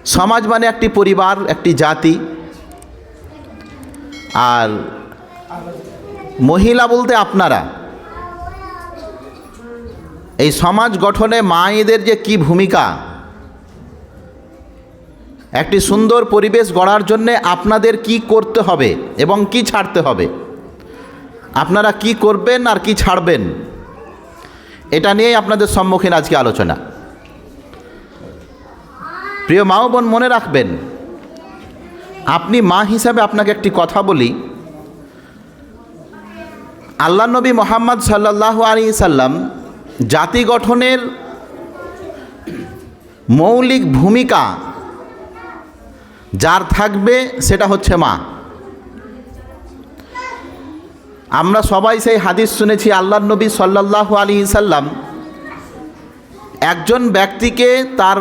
সমাজ মানে একটি পরিবার, একটি জাতি। আর মহিলা বলতে আপনারা। এই সমাজ গঠনে মায়েদের যে কি ভূমিকা, একটি সুন্দর পরিবেশ গড়ার জন্যে আপনাদের কি করতে হবে এবং কি ছাড়তে হবে, আপনারা কি করবেন আর কি ছাড়বেন, এটা নিয়েই আপনাদের সম্মুখীন আজকে আলোচনা। প্রিয় মা ও বোন, মনে রাখবেন, আপনি মা হিসাবে আপনাকে একটি কথা বলি। আল্লাহ নবী মুহাম্মদ সাল্লাল্লাহু আলাইহি সাল্লাম জাতি গঠনের মৌলিক ভূমিকা যার থাকবে সেটা হচ্ছে মা। আমরা সবাই সেই হাদিস শুনেছি, আল্লাহ নবী সাল্লাল্লাহু আলাইহি সাল্লাম একজন ব্যক্তিকে তার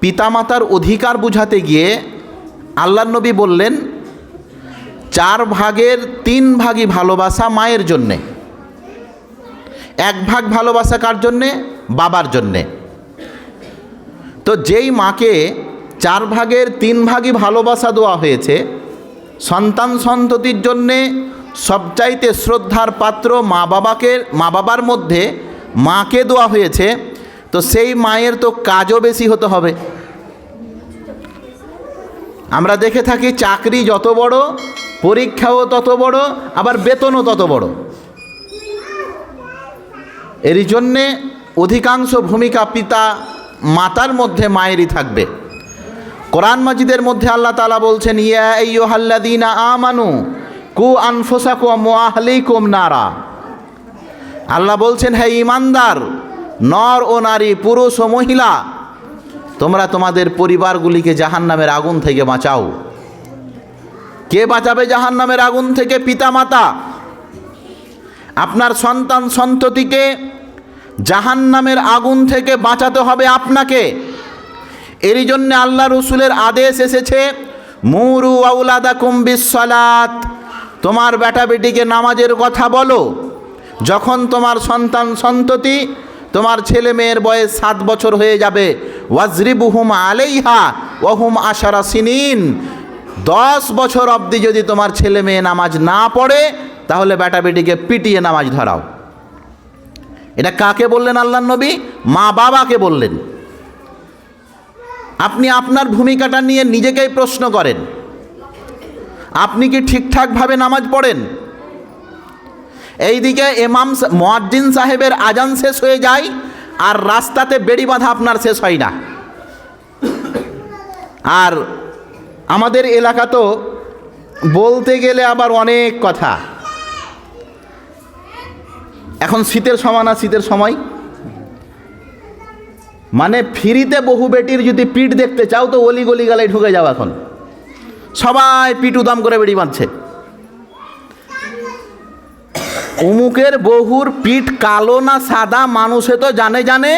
পিতামাতার অধিকার বুঝাতে গিয়ে আল্লাহ নবী বললেন 4 ভাগের 3 ভাগই ভালোবাসা মায়ের জন্যে, 1 ভাগ ভালোবাসা কার জন্যে? বাবার জন্যে। তো যেই মাকে 4 ভাগের 3 ভাগই ভালোবাসা দেওয়া হয়েছে, সন্তান সন্ততির জন্যে সবচাইতে শ্রদ্ধার পাত্র মা বাবার মধ্যে মাকে দেওয়া হয়েছে, তো সেই মায়ের তো কাজও বেশি হতে হবে। আমরা দেখে থাকি চাকরি যত বড়, পরীক্ষাও তত বড়, আবার বেতনও তত বড়। এরই জন্যে অধিকাংশ ভূমিকা পিতা মাতার মধ্যে মায়েরই থাকবে। কোরআন মাজিদের মধ্যে আল্লাহ তাআলা বলছেন, ইয়া আইয়ুহাল্লাযীনা আমানু কু আনফুসাকুম ওয়া আহলিকুম নারা। আল্লাহ বলছেন, হে ঈমানদার, নর ও নারী, পুরুষ ও মহিলা, তোমরা তোমাদের পরিবারগুলিকে জাহান্নামের আগুন থেকে বাঁচাও। কে বাঁচাবে জাহান্নামের আগুন থেকে? পিতামাতা। আপনার সন্তান সন্ততিকে জাহান্নামের আগুন থেকে বাঁচাতে হবে আপনাকে। এরই জন্য আল্লাহ রসুলের আদেশ এসেছে, মুরু আওলাদাকুম বিসসালাত, তোমার বেটা বেটিকে নামাজের কথা বলো। যখন তোমার সন্তান সন্ততি, তোমার ছেলে মেয়ের বয়স 7 বছর হয়ে যাবে, ওয়াজরিবুহুম আলাইহা ওয়াহুম আশারা সিনিন, 10 বছর অবধি যদি তোমার ছেলে মেয়ে নামাজ না পড়ে, তাহলে বেটা বেটিকে পিটিয়ে নামাজ ধরাও। এটা কাকে বললেন আল্লাহ নবী? মা বাবাকে বললেন। আপনি আপনার ভূমিকাটা নিয়ে নিজেকেই প্রশ্ন করেন, আপনি কি ঠিকঠাকভাবে নামাজ পড়েন? এইদিকে ইমাম মুয়াজ্জিন সাহেবের আজান শেষ হয়ে যায়, আর রাস্তাতে বেড়ি বাঁধা আপনার শেষ হয় না। আর আমাদের এলাকা তো বলতে গেলে আবার অনেক কথা। এখন শীতের সময় না, শীতের সময় মানে ফ্রিতে বহু বেটির যদি পিঠ দেখতে চাও তো অলি গলি গালায় ঢুকে যাও। এখন সবাই পিঠ উদাম করে বেড়ি বাঁধছে। অমুকের বহুর পিঠ কালো না সাদা মানুষে তো জানে,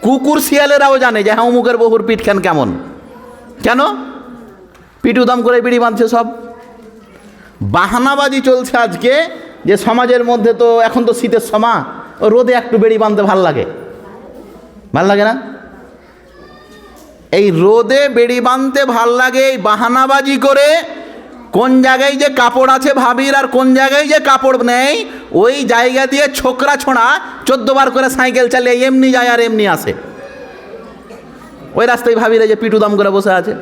কুকুর শিয়ালেরাও জানে যে হ্যাঁ অমুকের বহুর পিঠ কেমন। কেন? পিঠ উদাম করে বিড়ি বাঁধছে সব। বাহানাবাজি চলছে আজকে যে সমাজের মধ্যে, তো এখন তো শীতের সময়, রোদে একটু বেড়ি বাঁধতে ভাল লাগে না? এই রোদে বেড়ি বাঁধতে ভাল লাগে, এই বাহানাবাজি করে কোন জায়গায় যে কাপড় আছে ভাবির আর কোন জায়গায় যে কাপড় নেই, ওই জায়গা দিয়ে ছোকরা ছোঁড়া 14 বার করে সাইকেল চালিয়ে এমনি যায় আর এমনি আসে। ওই রাস্তায় ভাবিরা যে পিঠ উদাম করে বসে আছে।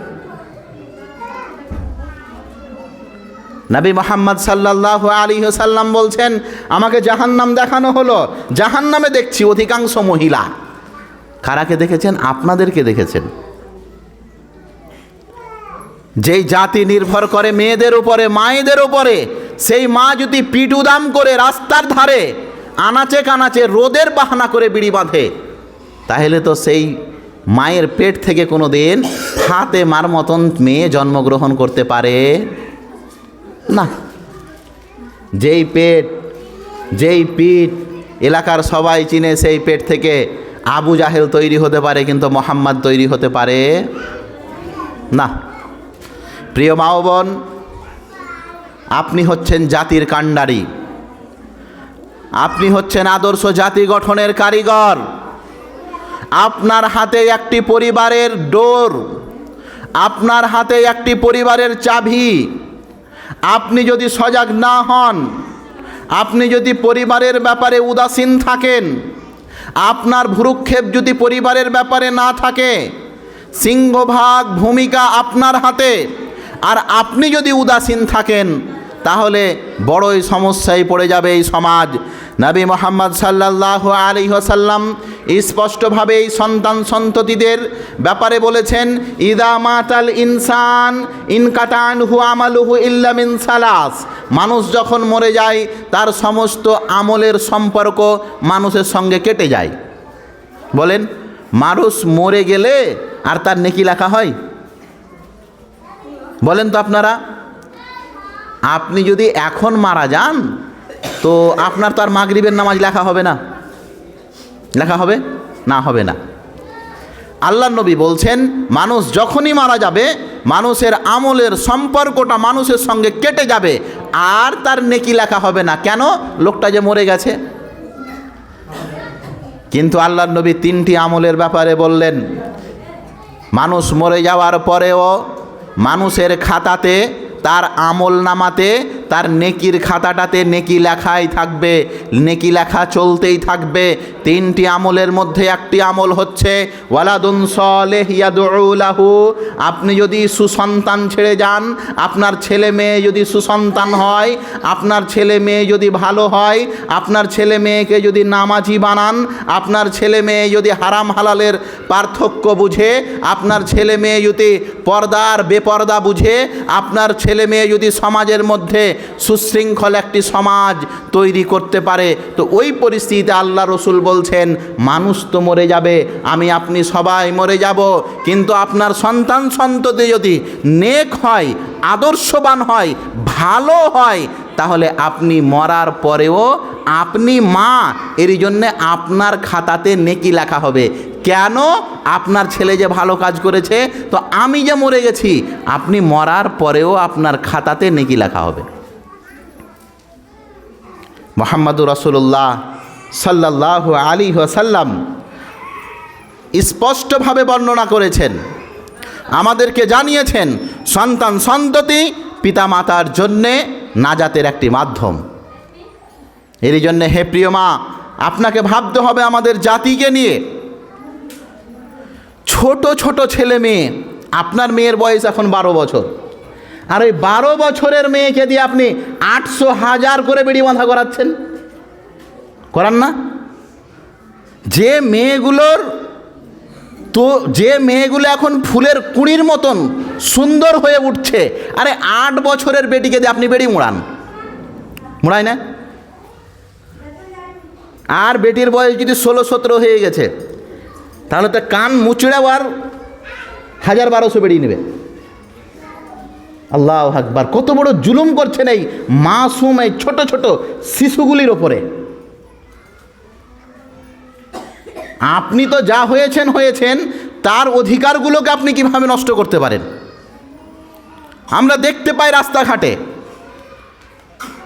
নবী মুহাম্মদ সাল্লাল্লাহু আলাইহি ওয়াসাল্লাম বলছেন, আমাকে জাহান্নাম দেখানো হলো, জাহান্নামে দেখছি অধিকাংশ মহিলা। কারাকে দেখেছেন? আপনাদেরকে দেখেছেন। যেই জাতি নির্ভর করে মেয়েদের উপরে, মায়েদের উপরে, সেই মা যদি পিঠ উদাম করে রাস্তার ধারে আনাচে কানাচে রোদের বাহানা করে বিড়ি বাঁধে, তাহলে তো সেই মায়ের পেট থেকে কোনো দিন ফাতেমার মতন মেয়ে জন্মগ্রহণ করতে পারে না। যেই পিঠ এলাকার সবাই চিনে, সেই পেট থেকে আবু জাহেল তৈরি হতে পারে, কিন্তু মোহাম্মদ তৈরি হতে পারে না। প্রিয় মা ও বোন, আপনি হচ্ছেন জাতির কাণ্ডারি, আপনি হচ্ছেন আদর্শ জাতি গঠনের কারিগর। আপনার হাতে একটি পরিবারের ডোর, আপনার হাতে একটি পরিবারের চাবি। আপনি যদি সজাগ না হন, আপনি যদি পরিবারের ব্যাপারে উদাসীন থাকেন, আপনার ভ্রুক্ষেপ যদি পরিবারের ব্যাপারে না থাকে, সিংহভাগ ভূমিকা আপনার হাতে, আর আপনি যদি উদাসীন থাকেন, তাহলে বড়ই সমস্যায় পড়ে যাবে এই সমাজ। নবী মুহাম্মদ সাল্লাল্লাহু আলাইহি ওয়াসাল্লাম স্পষ্টভাবে এই সন্তান সন্ততিদের ব্যাপারে বলেছেন, ইদা মাতাল ইনসান ইনকাতা আনহু আমালুহু ইল্লা মিন সালাস। মানুষ যখন মরে যায় তার সমস্ত আমলের সম্পর্ক মানুষের সঙ্গে কেটে যায়। বলেন, মানুষ মরে গেলে আর তার নেকি লেখা হয়? বলেন তো আপনারা, আপনি যদি এখন মারা যান তো আপনার তো আর মাগরিবের নামাজ লেখা হবে না? লেখা হবে না? হবে না। আল্লাহর নবী বলছেন, মানুষ যখনই মারা যাবে মানুষের আমলের সম্পর্কটা মানুষের সঙ্গে কেটে যাবে, আর তার নেকি লেখা হবে না। কেন? লোকটা যে মরে গেছে। কিন্তু আল্লাহর নবী তিনটি আমলের ব্যাপারে বললেন, মানুষ মরে যাওয়ার পরেও মানুষের খাতাতে, তার আমল নামাতে, তার নেকির খাতাটাতে নেকি লেখাই থাকবে, নেকি লেখা চলতেই থাকবে। তিনটি আমলের মধ্যে একটি আমল হচ্ছে ওয়ালাদুন সালেহ ইয়াদউ লাহু। আপনি যদি সুসন্তান ছেড়ে যান, আপনার ছেলে মেয়ে যদি সুসন্তান হয়, আপনার ছেলে মেয়ে যদি ভালো হয়, আপনার ছেলে মেয়েকে যদি নামাজি বানান, আপনার ছেলে মেয়ে যদি হারাম হালালের পার্থক্য বুঝে, আপনার ছেলে মেয়ে যদি পর্দার বেপর্দা বুঝে, আপনার ছেলে মেয়ে যদি সমাজের মধ্যে সুশৃঙ্খল একটি সমাজ তৈরি করতে পারে, তো ওই পরিস্থিতিতে আল্লাহ রসুল বলছেন, মানুষ তো মরে যাবে, আমি আপনি সবাই মরে যাব, কিন্তু আপনার সন্তান সন্ততি যদি নেক হয়, আদর্শবান হয়, ভালো হয়, তাহলে আপনি মরার পরেও আপনি মা, এর জন্যে আপনার খাতাতে নেকি লেখা হবে। কেন? আপনার ছেলে যে ভালো কাজ করেছে, তো আমি যে মরে গেছি, আপনি মরার পরেও আপনার খাতাতে নেকি লেখা হবে। মুহাম্মদুর রাসূলুল্লাহ সাল্লাল্লাহু আলাইহি ওয়াসাল্লাম স্পষ্টভাবে বর্ণনা করেছেন, আমাদেরকে জানিয়েছেন, সন্তান সন্ততি পিতামাতার জন্যে নাজাতের একটি মাধ্যম। এর জন্যে হে প্রিয় মা, আপনাকে ভাবতে হবে আমাদের জাতিকে নিয়ে। ছোট ছোট ছেলে মেয়ে, আপনার মেয়ের বয়স এখন 12 বছর, আর ওই 12 বছরের মেয়েকে দিয়ে আপনি 800,000 করে বিড়ি বাঁধা করাচ্ছেন, করান না? যে মেয়েগুলো এখন ফুলের কুঁড়ির মতন সুন্দর হয়ে উঠছে, আরে 8 বছরের বেটিকে দিয়ে আপনি বেড়ি মুড়ায় না? আর বেটির বয়স যদি 16-17 হয়ে গেছে, তাহলে তো কান মুচড়েও আর 1000-1200 বেড়ি নেবে। আল্লাহু আকবার! কত বড় জুলুম করছেন এই মাসুম, এই ছোট ছোট শিশুগুলির ওপরে। আপনি তো যা হয়েছেন তার অধিকারগুলোকে আপনি কিভাবে নষ্ট করতে পারেন? আমরা দেখতে পাই রাস্তাঘাটে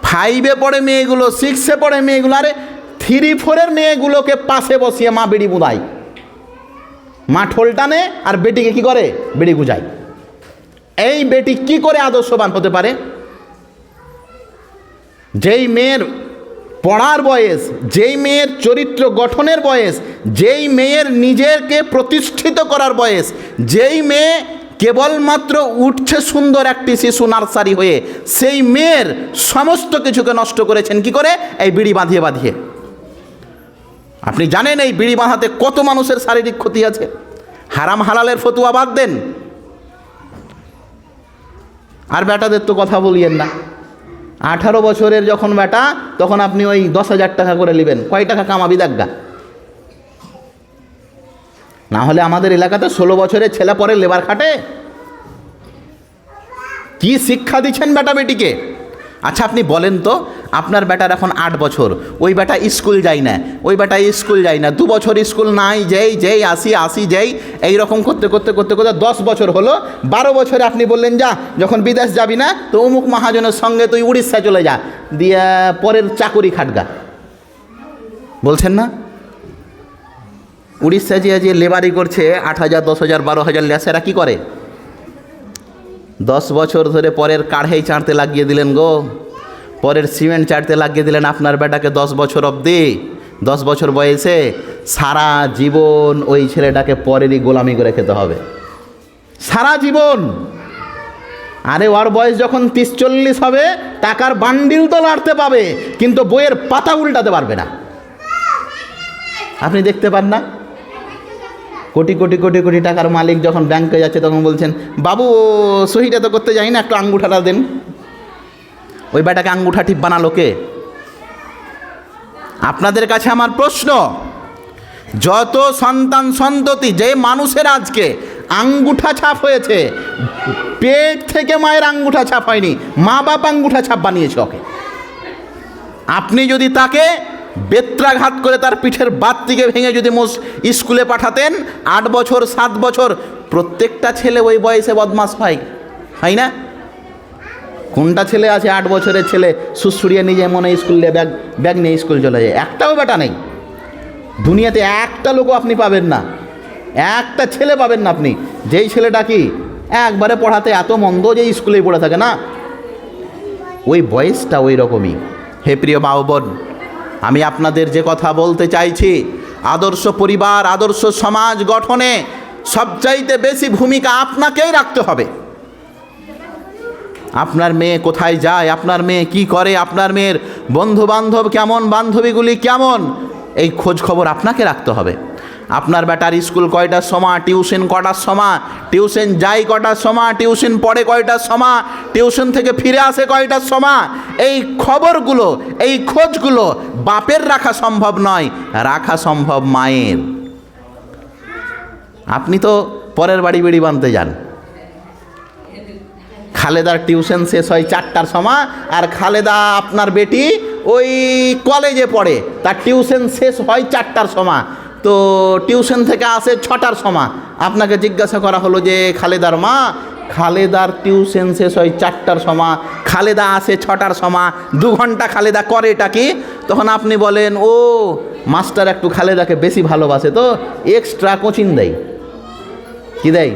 5-এ পড়ে মেয়েগুলো, 6-এ পড়ে মেয়েগুলো, আরে 3-4-এর মেয়েগুলোকে পাশে বসিয়ে মা বিড়ি বুদায়, মা ঠোল টানে আর বেটিকে কি করে? বিড়ি গুজায়। এই বেটি কি করে আদর্শবান হতে পারে? যেই মেয়ের পড়ার বয়স, যেই মেয়ের চরিত্র গঠনের বয়স, যেই মেয়ের নিজেকে প্রতিষ্ঠিত করার বয়স, যেই মেয়ে কেবলমাত্র উঠছে সুন্দর একটি শিশু নার্সারি হয়ে, সেই মেয়ের সমস্ত কিছুকে নষ্ট করেছেন কি করে? এই বিড়ি বাঁধিয়ে। আপনি জানেন এই বিড়ি বাঁধাতে কত মানুষের শারীরিক ক্ষতি আছে? হারাম হালালের ফতুয়া বাদ দেন, আর বেটাদের তো কথা বলিয়েন না। 18 বছরের যখন বেটা, তখন আপনি ওই 10,000 টাকা করে নেবেন, কয় টাকা কামাবি দাগা? না হলে আমাদের এলাকাতে 16 বছরের ছেলে পরে লেবার খাটে। কি শিক্ষা দিচ্ছেন বেটা বেটিকে? আচ্ছা আপনি বলেন তো, আপনার বেটার এখন 8 বছর, ওই বেটা স্কুল যায় না, 2 বছর স্কুল নাই, যেই আসি এইরকম করতে 10 বছর হলো। 12 বছরে আপনি বললেন যা, যখন বিদেশ যাবি না তো অমুক মহাজনের সঙ্গে তুই উড়িষ্যা চলে যা, দিয়া পরের চাকরি খাটগা, বলছেন না? উড়িষ্যা যে লেবারি করছে 8,000, 10,000, 12,000 লেসেরা কি করে? 10 বছর ধরে পরের কাঢ়েই চাঁড়তে লাগিয়ে দিলেন গো, পরের সিমেন্ট চাঁড়তে লাগিয়ে দিলেন আপনার বেটাকে 10 বছর অবধি। 10 বছর বয়সে সারা জীবন ওই ছেলেটাকে পরেরই গোলামি করে খেতে হবে, সারা জীবন। আরে ওর বয়স যখন 30-40 হবে, টাকার বান্ডিল তো লাড়তে পাবে, কিন্তু বইয়ের পাতা উল্টাতে পারবে না। আপনি দেখতে পান না, কোটি কোটি কোটি কোটি টাকার মালিক যখন ব্যাংকে যাচ্ছে তখন বলছেন, বাবু সহিটা তো করতে যাই না, একটু আঙ্গুঠাটা দেন। ওই বেটাকে আঙ্গুঠা টিপ বানালো কে? আপনাদের কাছে আমার প্রশ্ন, যত সন্তান সন্ততি যে মানুষের আজকে আঙ্গুঠা ছাপ হয়েছে, পেট থেকে মায়ের আঙ্গুঠা ছাপ হয়নি, মা বাপ আঙ্গুঠা ছাপ বানিয়েছে ওকে। আপনি যদি তাকে বেত্রাঘাত করে তার পিঠের বাতটিকে ভেঙে যদি স্কুলে পাঠাতেন, 8 বছর 7 বছর, প্রত্যেকটা ছেলে ওই বয়সে বদমাস হয় না? কোনটা ছেলে আছে 8 বছরের ছেলে সুসুরিয়ে নিজে মনে স্কুল নিয়ে ব্যাগ নিয়ে স্কুল চলে যায়? একটাও বেটা নেই দুনিয়াতে, একটা লোকও আপনি পাবেন না, একটা ছেলে পাবেন না আপনি যেই ছেলেটা কি একবারে পড়াতে এত মন্দ যে স্কুলেই পড়ে থাকে না। ওই বয়সটা ওই রকমই। হে প্রিয় মা ও বোন, আমি আপনাদের যে কথা বলতে চাইছি, আদর্শ পরিবার, আদর্শ সমাজ গঠনে সবচাইতে বেশি ভূমিকা আপনাকেই রাখতে হবে। আপনার মেয়ে কোথায় যায়, আপনার মেয়ে কি করে, আপনার মেয়ের বন্ধু বান্ধব কেমন, বান্ধবীগুলি কেমন, এই খোঁজ খবর আপনাকে রাখতে হবে। আপনার বেটার স্কুল কয়টার সময়, টিউশন কটার সময়, টিউশন যাই কটার সময়, টিউশন পড়ে কয়টার সময়, টিউশন থেকে ফিরে আসে কয়টার সময়, এই খবরগুলো, এই খোঁজগুলো বাপের রাখা সম্ভব নয়, রাখা সম্ভব মায়ের। আপনি তো পরের বাড়ি বেড়ি বাঁধতে যান, খালেদার টিউশন শেষ হয় 4টার সময়, আর খালেদা আপনার বেটি ওই কলেজে পড়ে, তার টিউশন শেষ হয় 4টার সময়, তো টিউশন থেকে আসে 6টার সময়। আপনাকে জিজ্ঞাসা করা হলো যে খালেদার মা, খালেদার টিউশন শেষ হয় 4টার সময়, খালেদা আসে 6টার সময়, 2 ঘন্টা খালেদা করে এটা কি? তখন আপনি বলেন, ও মাস্টার একটু খালেদাকে বেশি ভালোবাসে তো এক্সট্রা কোচিং দেয়। কি দেয়?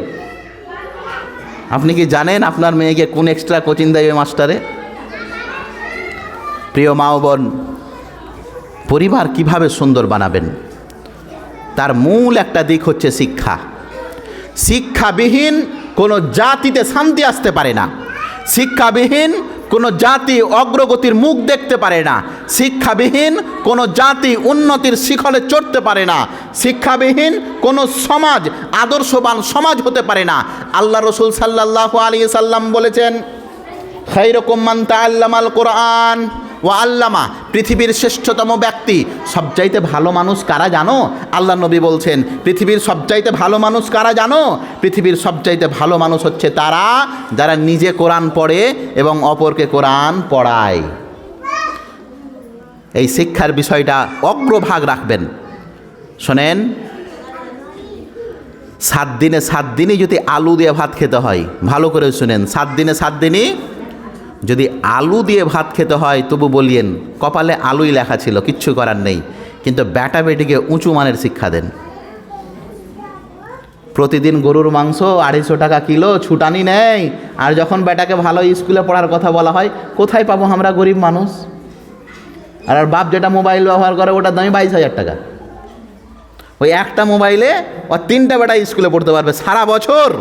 আপনি কি জানেন আপনার মেয়েকে কোন এক্সট্রা কোচিং দেয় ওই মাস্টারে? প্রিয় মা ও বোন, পরিবার কিভাবে সুন্দর বানাবেন, তার মূল একটা দিক হচ্ছে শিক্ষা। শিক্ষাবিহীন কোনো জাতিতে শান্তি আসতে পারে না, শিক্ষাবিহীন কোনো জাতি অগ্রগতির মুখ দেখতে পারে না, শিক্ষাবিহীন কোনো জাতি উন্নতির শিখরে চড়তে পারে না, শিক্ষাবিহীন কোনো সমাজ আদর্শবান সমাজ হতে পারে না। আল্লাহ রসুল সাল্লাল্লাহু আলাইহি সাল্লাম বলেছেন, খায়রুকুম মান তাআল্লামাল কুরআন ওয়া আল্লামা, পৃথিবীর শ্রেষ্ঠতম ব্যক্তি, সবচাইতে ভালো মানুষ কারা জানো? আল্লাহ নবী বলছেন, পৃথিবীর সবচাইতে ভালো মানুষ কারা জানো? পৃথিবীর সবচাইতে ভালো মানুষ হচ্ছে তারা যারা নিজে কোরআন পড়ে এবং অপরকে কোরআন পড়ায়। এই শিক্ষার বিষয়টা অগ্রভাগ রাখবেন। শোনেন, 7 দিনে 7 দিনই যদি আলু দিয়ে ভাত খেতে হয়, ভালো করে শুনেন, 7 দিনে 7 দিনই যদি আলু দিয়ে ভাত খেতে হয়, তবু বলিয়েন কপালে আলুই লেখা ছিল, কিচ্ছু করার নেই, কিন্তু বেটা বেটিকে উঁচু মানের শিক্ষা দেন। প্রতিদিন গরুর মাংস 250 টাকা কিলো, ছুটানি নেই, আর যখন বেটাকে ভালো স্কুলে পড়ার কথা বলা হয়, কোথায় পাবো আমরা গরিব মানুষ? আর বাপ যেটা মোবাইল ব্যবহার করে ওটার দামই 22,000 টাকা। ওই একটা মোবাইলে ও 3টা বেটা স্কুলে পড়তে পারবে সারা বছর।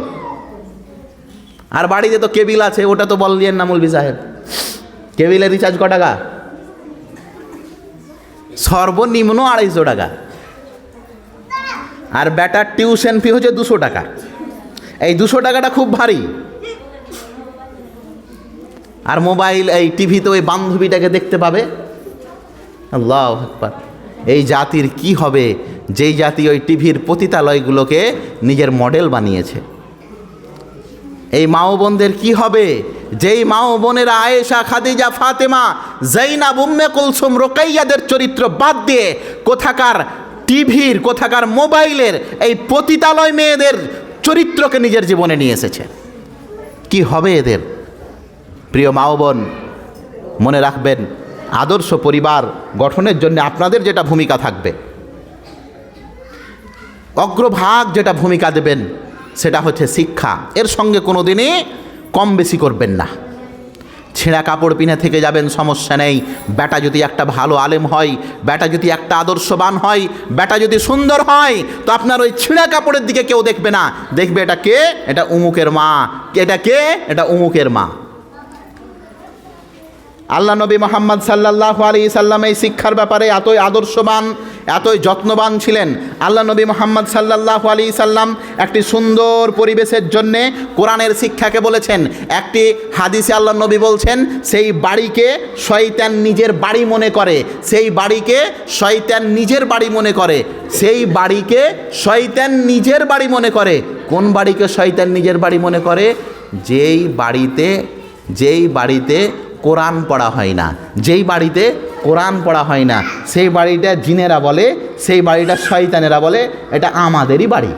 আর বাড়িতে তো কেবিল আছে, ওটা তো বললেন না মৌলভী সাহেব, কেবিলের রিচার্জ ক টাকা? সর্বনিম্ন 250 টাকা। আর বেটার টিউশন ফি হচ্ছে 200 টাকা। এই 200 টাকাটা খুব ভারী। আর মোবাইল, এই টিভিতে ওই বান্ধবীটাকে দেখতে পাবে। আল্লাহু আকবার। এই জাতির কি হবে যেই জাতি ওই টিভির পতিতালয়গুলোকে নিজের মডেল বানিয়েছে? এই মা ও বোনদের কি হবে যেই মা ও বোনেরা আয়েশা, খাদিজা, ফাতেমা, জাইনাব, উম্মে কুলসুম, রুকাইয়াদের চরিত্র বাদ দিয়ে কোথাকার টিভির, কোথাকার মোবাইলের এই পতিতালয় মেয়েদের চরিত্রকে নিজের জীবনে নিয়ে এসেছে? কি হবে এদের? প্রিয় মা ও বোন, মনে রাখবেন, আদর্শ পরিবার গঠনের জন্য আপনাদের যেটা ভূমিকা থাকবে, অগ্রভাগ যেটা ভূমিকা দেবেন, সেটা হচ্ছে শিক্ষা। এর সঙ্গে কোনো দিনই কম বেশি করবেন না। ছেঁড়া কাপড় পিনে থেকে যাবেন, সমস্যা নেই। বেটা যদি একটা ভালো আলেম হয়, বেটা যদি একটা আদর্শবান হয়, বেটা যদি সুন্দর হয়, তো আপনার ওই ছেঁড়া কাপড়ের দিকে কেউ দেখবে না, দেখবে এটা কে, এটা উমুকের মা, এটা কে, এটা উমুকের মা। আল্লাহ নবী মুহাম্মদ সাল্লাল্লাহু আলাইহি সাল্লাম এই শিক্ষার ব্যাপারে এতই আদর্শবান, এতই যত্নবান ছিলেন। আল্লাহ নবী মুহাম্মদ সাল্লাল্লাহু আলাইহি সাল্লাম একটি সুন্দর পরিবেশের জন্যে কোরআনের শিক্ষাকে বলেছেন। একটি হাদিসে আল্লাহ নবী বলছেন, সেই বাড়িকে শয়তান নিজের বাড়ি মনে করে, সেই বাড়িকে শয়তান নিজের বাড়ি মনে করে, সেই বাড়িকে শয়তান নিজের বাড়ি মনে করে। কোন বাড়িকে শয়তান নিজের বাড়ি মনে করে? যেই বাড়িতে কোরআন পড়া হয় না, যেই বাড়িতে কোরআন পড়া হয় না, সেই বাড়িটা জিনেরা বলে, সেই বাড়িটা শয়তানেরা বলে এটা আমাদেরই বাড়ি।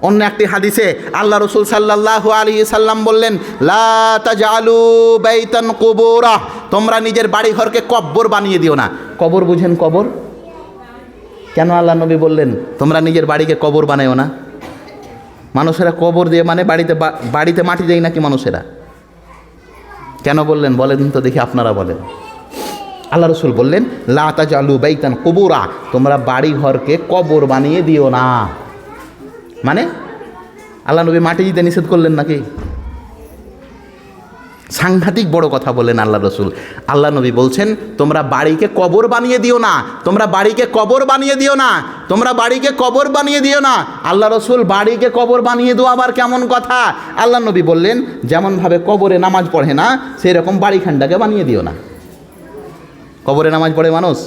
অন্য একটি হাদিসে আল্লাহ রসুল সাল্লাল্লাহু আলাইহি সাল্লাম বললেন, লা তাজআলু বাইতান কুবুরা, তোমরা নিজের বাড়ি ঘরকে কব্বর বানিয়ে দিও না। কবর বুঝেন? কবর কেন আল্লাহ নবী বললেন তোমরা নিজের বাড়িকে কবর বানাইও না? মানুষেরা কবর দিয়ে মানে বাড়িতে মাটি দেয় নাকি মানুষেরা? কেন বললেন বলেন তো দেখি, আপনারা বলেন। আল্লাহ রসুল বললেন, লা তাজআলু বাইতান কুবুরা, তোমরা বাড়ি ঘরকে কবর বানিয়ে দিও না। মানে আল্লাহ নবী মাটি দিতে নিষেধ করলেন নাকি? সাংঘাতিক বড় কথা বললেন আল্লাহ রসুল। আল্লাহ নবী বলছেন তোমরা বাড়িকে কবর বানিয়ে দিও না, তোমরা বাড়িকে কবর বানিয়ে দিও না, তোমরা বাড়িকে কবর বানিয়ে দিও না। আল্লাহ রসুল বাড়িকে কবর বানিয়ে দেওয়া আবার কেমন কথা? আল্লাহ নবী বললেন যেমনভাবে কবরে নামাজ পড়ে না, সেই রকম বাড়িখানটাকে বানিয়ে দিও না। কবরে নামাজ পড়ে মানুষ,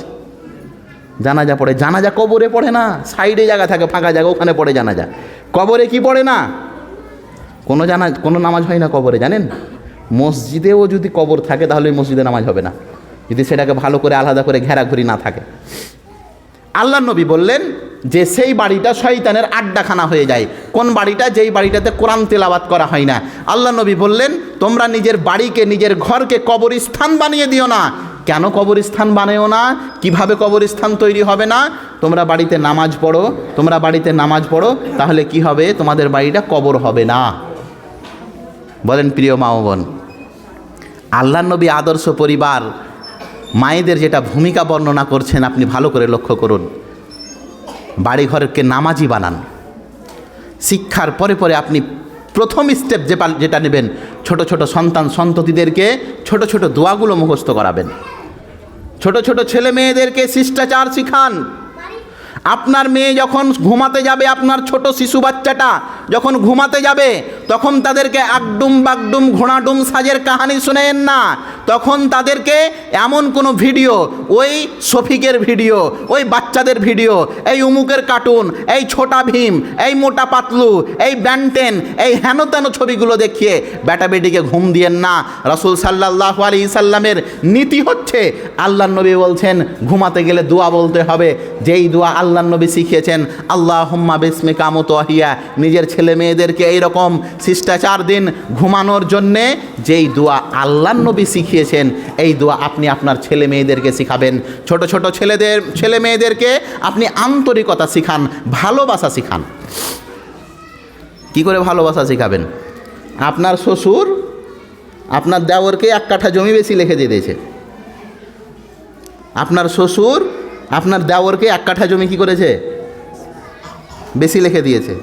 জানাজা পড়ে, জানাজা কবরে পড়ে না, সাইডে জায়গা থাকে, ফাঁকা জায়গা, ওখানে পড়ে জানাজা। কবরে কি পড়ে না? কোনো নামাজ হয় না কবরে, জানেন? মসজিদেও যদি কবর থাকে তাহলে ওই মসজিদে নামাজ হবে না, যদি সেটাকে ভালো করে আলাদা করে ঘেরাঘুরি না থাকে। আল্লাহ নবী বললেন যে সেই বাড়িটা শয়তানের আড্ডাখানা হয়ে যায়। কোন বাড়িটা? যেই বাড়িটাতে কোরআন তেলাওয়াত করা হয় না। আল্লাহ নবী বললেন তোমরা নিজের বাড়িকে, নিজের ঘরকে কবরস্থান বানিয়ে দিও না। কেন কবরস্থান বানায়ও না? কিভাবে কবরস্থান তৈরি হবে না? তোমরা বাড়িতে নামাজ পড়ো, তোমরা বাড়িতে নামাজ পড়ো, তাহলে কি হবে? তোমাদের বাড়িটা কবর হবে না। বলেন প্রিয় মা ও বোন, আল্লাহ নবী আদর্শ পরিবার মায়েদের যেটা ভূমিকা বর্ণনা করছেন আপনি ভালো করে লক্ষ্য করুন। বাড়িঘরকে নামাজি বানান। শিক্ষার পরে পরে আপনি প্রথম স্টেপ যেটা নেবেন, ছোট ছোট সন্ততিদেরকে ছোট ছোট দোয়াগুলো মুখস্থ করাবেন। ছোট ছোট ছেলে মেয়েদেরকে শিষ্টাচার শিখান। আপনার মেয়ে যখন ঘুমাতে যাবে, আপনার ছোট শিশু বাচ্চাটা যখন ঘুমাতে যাবে, তখন তাদেরকে আগডুম বাগডুম ঘোড়াডুম সাজের কাহানি শোনেন না। তখন তাদেরকে এমন কোনো ভিডিও, ওই শফিকের ভিডিও, ওই বাচ্চাদের ভিডিও, এই উমুকের কার্টুন, এই ছোটা ভীম, এই মোটা পাতলু, এই ব্যান্টেন, এই হেন তেন ছবিগুলো দেখিয়ে বেটা বেটিকে ঘুম দিয়েন না। রাসূল সাল্লাল্লাহু আলাইহি সাল্লামের নীতি হচ্ছে, আল্লাহর নবী বলছেন ঘুমাতে গেলে দোয়া বলতে হবে, যেই দোয়া আল্লাহর নবী শিখিয়েছেন, আল্লাহুম্মা বিসমিকা মুতওয়াহিয়া। নিজের ছেলে মেয়েদেরকে এইরকম শিষ্টাচার দিন ঘুমানোর জন্যে। যেই দোয়া আল্লাহর নবী শিখিয়েছেন, এই দোয়া আপনি আপনার ছেলে মেয়েদেরকে শিখাবেন। ছোট ছোট ছেলে মেয়েদেরকে আপনি আন্তরিকতা শিখান, ভালোবাসা শিখান। কি করে ভালোবাসা শিখাবেন? আপনার শ্বশুর আপনার দেওরকে 1 কাঠা জমি বেশি লিখে দিয়ে দিয়েছে। আপনার শ্বশুর আপনার দেওরকে 1 কাঠা জমি কি করেছে? বেশি লিখে দিয়েছে।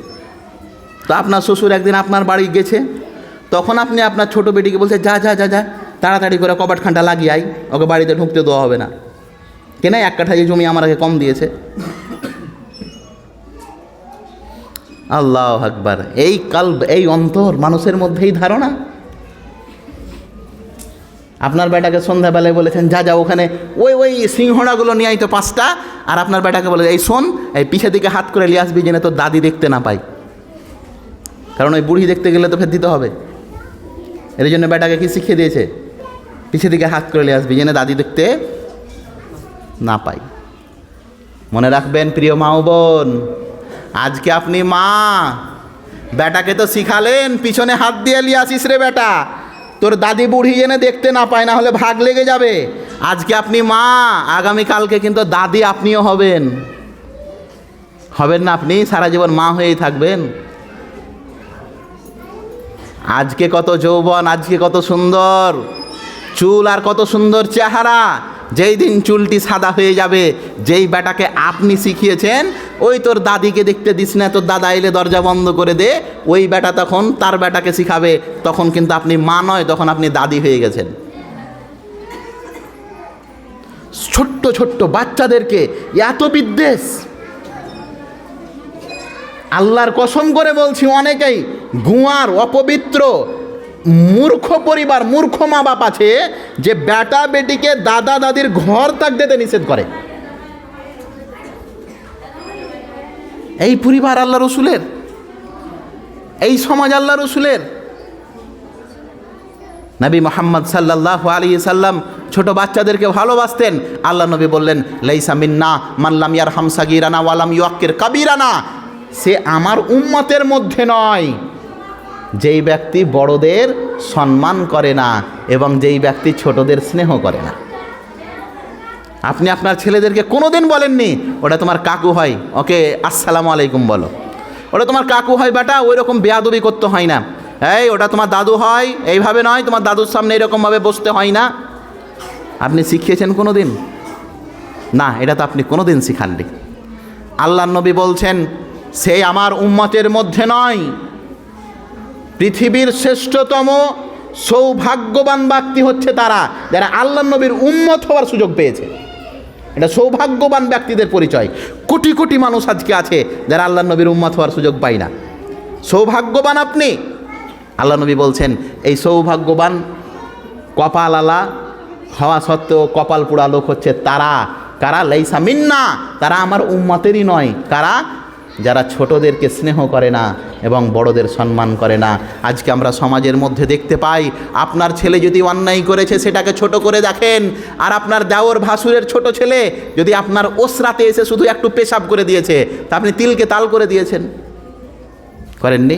তো আপনার শ্বশুর একদিন আপনার বাড়ি গেছে, তখন আপনি আপনার ছোটো বেটিকে বলছে, যা যা যা যা তাড়াতাড়ি করে কবাটখানটা লাগিয়ে আই, ওকে বাড়িতে ঢুকতে দেওয়া হবে না। কেন? 1 কাঠা জমি আমাকে কম দিয়েছে। আল্লাহু আকবার। এই কাল্ব, এই অন্তর মানুষের মধ্যেই ধারণা। আপনার বেটাকে সন্ধ্যাবেলায় বলেছেন, যা যা ওখানে ওই সিংহড়াগুলো নিয়ে আইতো 5টা, আর আপনার বেটাকে বলে, এই শোন, এই পিছের দিকে হাত করে নিয়ে আসবি যেন তোর দাদি দেখতে না পাই, কারণ ওই বুড়ি দেখতে গেলে তো ফের দিতে হবে। এর জন্য বেটাকে কি শিখিয়ে দিয়েছে? পিছের দিকে হাত করে নিয়ে আসবি যেন দাদি দেখতে না পাই। মনে রাখবেন প্রিয় মা ও বোন, আজকে আপনি মা, বেটাকে তো শিখালেন পিছনে হাত দিয়ে নিয়ে আসিস রে বেটা, তোর দাদি বুড়ি জেনে দেখতে না পায়, না হলে ভাগ লেগে যাবে। আজকে আপনি মা, আগামীকালকে কিন্তু দাদি আপনিও হবেন না? আপনি সারা জীবন মা হয়েই থাকবেন। আজকে কত যৌবন, আজকে কত সুন্দর চুল আর কত সুন্দর চেহারা, যেই দিন চুলটি সাদা হয়ে যাবে, যেই বেটাকে আপনি শিখিয়েছেন ওই তোর দাদিকে দেখতে দিস না, তোর দাদা এলে দরজা বন্ধ করে দে, ওই বেটা তখন তার বেটাকে শিখাবে, তখন কিন্তু আপনি মা নয়, তখন আপনি দাদি হয়ে গেছেন। ছোট্ট ছোট্ট বাচ্চাদেরকে এত বিদ্বেষ, আল্লাহর কসম করে বলছি, অনেকেই গুয়ার অপবিত্র মূর্খ পরিবার, মূর্খ মা বাপ আছে যে বেটা বেটিকে দাদা দাদির ঘর তাক দিতে নিষেধ করে। এই পরিবার আল্লাহ রসুলের, এই সমাজ আল্লাহ রসুলের। নবী মুহাম্মদ সাল্লাল্লাহু আলাইহি সাল্লাম ছোট বাচ্চাদেরকে ভালোবাসতেন। আল্লাহ নবী বললেন, লাইসা মিন্না মান লাম ইয়ারহাম সাগীরানা ওয়া লাম ইউক্কির কাবীরানা, সে আমার উম্মতের মধ্যে নয় যেই ব্যক্তি বড়দের সম্মান করে না এবং যেই ব্যক্তি ছোটদের স্নেহ করে না। আপনি আপনার ছেলেদেরকে কোনোদিন বলেননি ওটা তোমার কাকু হয়, ওকে আসসালামু আলাইকুম বলো, ওটা তোমার কাকু হয় বেটা, ওই রকম বেয়াদবি করতে হয় না, এই ওটা তোমার দাদু হয়, এইভাবে নয়, তোমার দাদুর সামনে এরকমভাবে বসতে হয় না। আপনি শিখিয়েছেন কোনো দিন? না, এটা তো আপনি কোনো দিন শিখাননি। আল্লাহ নবী বলছেন, সে আমার উম্মতের মধ্যে নয়। পৃথিবীর শ্রেষ্ঠতম সৌভাগ্যবান ব্যক্তি হচ্ছে তারা যারা আল্লাহ নবীর উম্মত হওয়ার সুযোগ পেয়েছে। এটা সৌভাগ্যবান ব্যক্তিদের পরিচয়। কোটি কোটি মানুষ আজকে আছে যারা আল্লাহ নবীর উম্মত হওয়ার সুযোগ পায় না। সৌভাগ্যবান আপনি। আল্লাহ নবী বলছেন, এই সৌভাগ্যবান কপাল আলা হওয়া সত্ত্বেও কপাল পোড়া লোক হচ্ছে তারা, কারা? লাইসা মিন্না, তারা আমার উম্মতেরই নয়। কারা? যারা ছোটদেরকে স্নেহ করে না এবং বড়দের সম্মান করে না। আজকে আমরা সমাজের মধ্যে দেখতে পাই, আপনার ছেলে যদি অন্যায় করেছে সেটাকে ছোট করে দেখেন, আর আপনার দেওর ভাসুরের ছোট ছেলে যদি আপনার ওসরাতে এসে শুধু একটু পেশাব করে দিয়েছে তা আপনি তিলকে তাল করে দিয়েছেন, করেননি?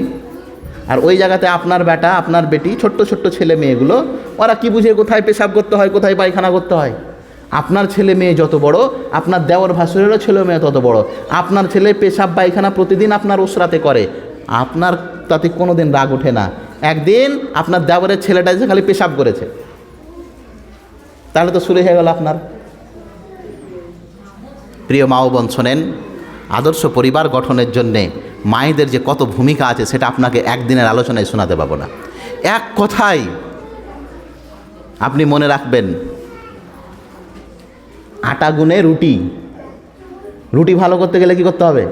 আর ওই জায়গাতে আপনার বেটা, আপনার বেটি, ছোট্ট ছোট্ট ছেলে মেয়েগুলো, ওরা কি বুঝে কোথায় পেশাব করতে হয়, কোথায় পায়খানা করতে হয়? আপনার ছেলে মেয়ে যত বড়, আপনার দেওর ভাসুরেরও ছেলে মেয়ে তত বড়। আপনার ছেলে পেশাব পায়খানা প্রতিদিন আপনার ওসরাতে করে, আপনার তাতে কোনো দিন রাগ ওঠে না। একদিন আপনার দেওরের ছেলেটা এসে খালি পেশাব করেছে, তাহলে তো শুরু হয়ে গেল আপনার। প্রিয় মা ও বোন, শোনেন, আদর্শ পরিবার গঠনের জন্যে মায়েদের যে কত ভূমিকা আছে সেটা আপনাকে একদিনের আলোচনায় শোনাতে পারবো না। এক কথায় আপনি মনে রাখবেন, আটা গুনে রুটি, রুটি ভালো করতে গেলে কি করতে হবে?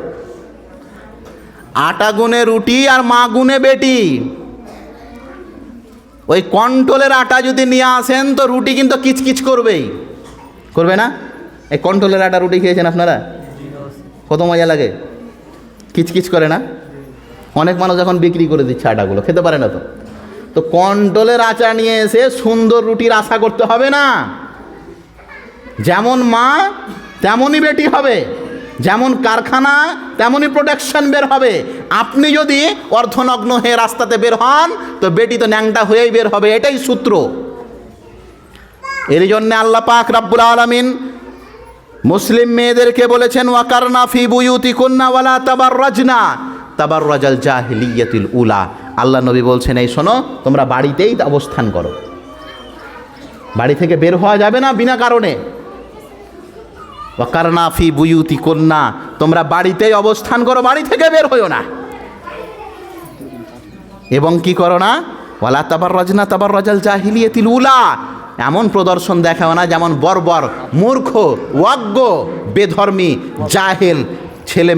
আটা গুনে রুটি আর মা গুনে বেটি। ওই কন্ট্রোলের আটা যদি নিয়ে আসেন তো রুটি কিন্তু কিচকিচ করবেই, করবে না? এই কন্ট্রোলের আটা রুটি খেয়েছেন আপনারা? কত মজা লাগে, কিচকিচ করে না? অনেক মানুষ এখন বিক্রি করে দিচ্ছে আটাগুলো, খেতে পারে না। তো কন্ট্রোলের আটা নিয়ে এসে সুন্দর রুটির আশা করতে হবে না। যেমন মা তেমনই বেটি হবে, যেমন কারখানা তেমনই প্রোডাকশন বের হবে। আপনি যদি অর্ধনগ্ন হয়ে রাস্তাতে বের হন তো বেটি তো ন্যাংটা হয়েই বের হবে, এটাই সূত্র। এর জন্যে আল্লাহ পাক রব্বুল আলামিন মুসলিম মেয়েদেরকে বলেছেন, ওয়াকারনা ফি বুয়ুতিকুন্না ওয়ালা তাবাররাজনা তাবাররাজাল জাহিলিয়াতিল উলা। আল্লাহ নবী বলছেন, এই শোনো, তোমরা বাড়িতেই অবস্থান করো, বাড়ি থেকে বের হওয়া যাবে না বিনা কারণে। ওয়াকারনা ফি বুয়ুতিকুন্না, তোমরা বাড়িতেই অবস্থান করো, বাড়ি থেকে বের হইও না। এবং কি করো না? ওয়ালা তাবাররাজনা তাবাররাজাল জাহিলিয়াতিল উলা, এমন প্রদর্শন দেখাও না যেমন বর্বর, মূর্খ, অজ্ঞ, বেধর্মী, জাহেল ছেলে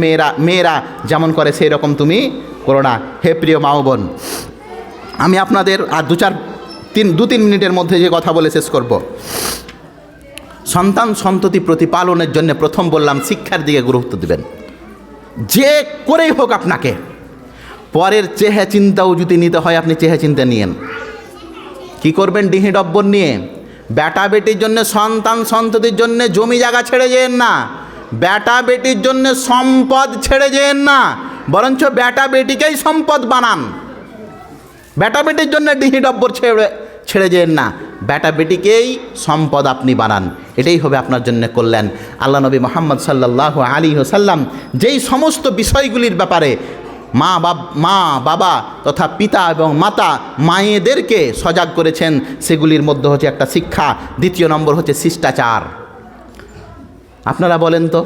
মেয়েরা যেমন করে সেই রকম তুমি করো না। হে প্রিয় মা ও বোন, আমি আপনাদের আর দু তিন মিনিটের মধ্যে যে কথা বলে শেষ করব। সন্তান সন্ততি প্রতিপালনের জন্য প্রথম বললাম শিক্ষার দিকে গুরুত্ব দেবেন, যে করেই হোক আপনাকে। পরের চেহে চিন্তাও যদি নিতে হয় আপনি চেহে চিন্তা নিয়েন। কি করবেন? ডিহি ডব্বর নিয়ে বেটা বেটির জন্য, সন্তান সন্ততির জন্য জমি জায়গা ছেড়ে যেন না, বেটা বেটির জন্য সম্পদ ছেড়ে যেন না, বরঞ্চ বেটা বেটিকেই সম্পদ বানান। বেটা বেটির জন্য ডিহি ডব্বর ছেড়ে যেন না, বেটা বেটিকেই সম্পদ আপনি বানান, এটাই হবে আপনার জন্য কল্যাণ। আল্লাহ নবী মুহাম্মদ সাল্লাল্লাহু আলাইহি ওয়াসাল্লাম যেই সমস্ত বিষয়গুলির ব্যাপারে মা বাবা তথা পিতা এবং মাতা মায়েদেরকে সজাগ করেছেন, সেগুলির মধ্যে হচ্ছে একটা শিক্ষা। দ্বিতীয় নম্বর হচ্ছে শিষ্টাচার। আপনারা বলেন তো,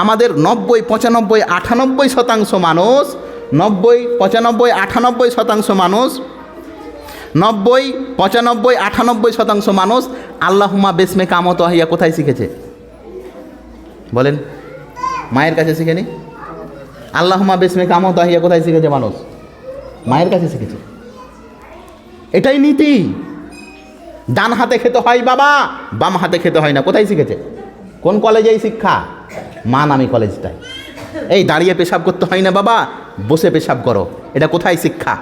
আমাদের 90, 95, 98% মানুষ, 90, 95, 98% মানুষ, 90, 95, 98% মানুষ আল্লাহুম্মা বেসমে কামত আহিয়া কোথায় শিখেছে বলেন? মায়ের কাছে শিখেনি? আল্লাহুম্মা বেসমে কামত আহিয়া কোথায় শিখেছে মানুষ? মায়ের কাছে শিখেছে। এটাই নীতি। ডান হাতে খেতে হয় বাবা, বাম হাতে খেতে হয় না। কোথায় শিখেছে? কোন কলেজে এই শিক্ষা? মা নামী কলেজটাই। এই দাঁড়িয়ে পেশাব করতে হয় না বাবা, বসে পেশাব করো। এটা কোথায় শিক্ষা?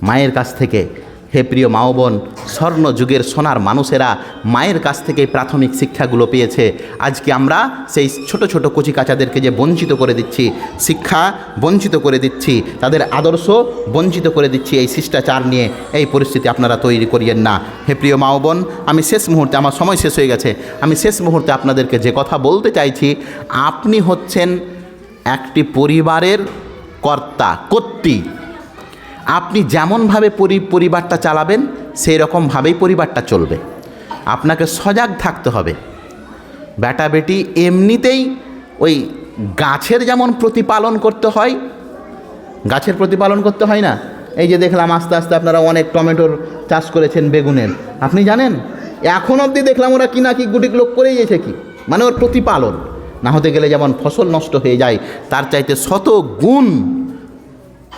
মায়ের কাছ থেকে। হে প্রিয় মা ও বোন, স্বর্ণ যুগের সোনার মানুষেরা মায়ের কাছ থেকে প্রাথমিক শিক্ষাগুলো পেয়েছে। আজকে আমরা সেই ছোট ছোট কচিকাচাদেরকে যে বঞ্চিত করে দিচ্ছি, শিক্ষা বঞ্চিত করে দিচ্ছি, তাদের আদর্শ বঞ্চিত করে দিচ্ছি, এই শিষ্টাচার নিয়ে এই পরিস্থিতি আপনারা তৈরি করিয়েন না। হে প্রিয় মা ও বোন, আমি শেষ মুহূর্তে, আমার সময় শেষ হয়ে গেছে, আমি শেষ মুহূর্তে আপনাদেরকে যে কথা বলতে চাইছি, আপনি হচ্ছেন একটি পরিবারের কর্ত্রী। আপনি যেমনভাবে পরিবারটা চালাবেন সেই রকমভাবেই পরিবারটা চলবে। আপনাকে সজাগ থাকতে হবে। বেটা বেটি এমনিতেই ওই গাছের যেমন প্রতিপালন করতে হয়, গাছের প্রতিপালন করতে হয় না? এই যে দেখলাম আস্তে আস্তে আপনারা অনেক টমেটোর চাষ করেছেন, বেগুনের। আপনি জানেন এখন অবধি দেখলাম ওরা কি না কি গুটিক লোক করেই গেছে, কি মানে ওর প্রতিপালন না হতে গেলে যেমন ফসল নষ্ট হয়ে যায়, তার চাইতে 100 গুণ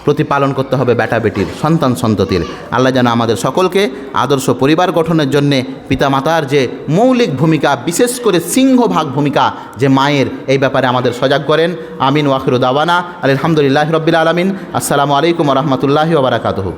প্রতিপালন করতে হবে বেটা বেটির, সন্তান সন্ততির। আল্লাহ যেন আমাদের সকলকে আদর্শ পরিবার গঠনের জন্যে পিতামাতার যে মৌলিক ভূমিকা, বিশেষ করে সিংহভাগ ভূমিকা যে মায়ের, এই ব্যাপারে আমাদের সজাগ করেন। আমিন। ওয়াখিরু দাওয়ানা আলহামদুলিল্লাহি রাব্বিল আলামিন। আসসালামু আলাইকুম ওয়া রাহমাতুল্লাহি ওয়া বারাকাতুহু।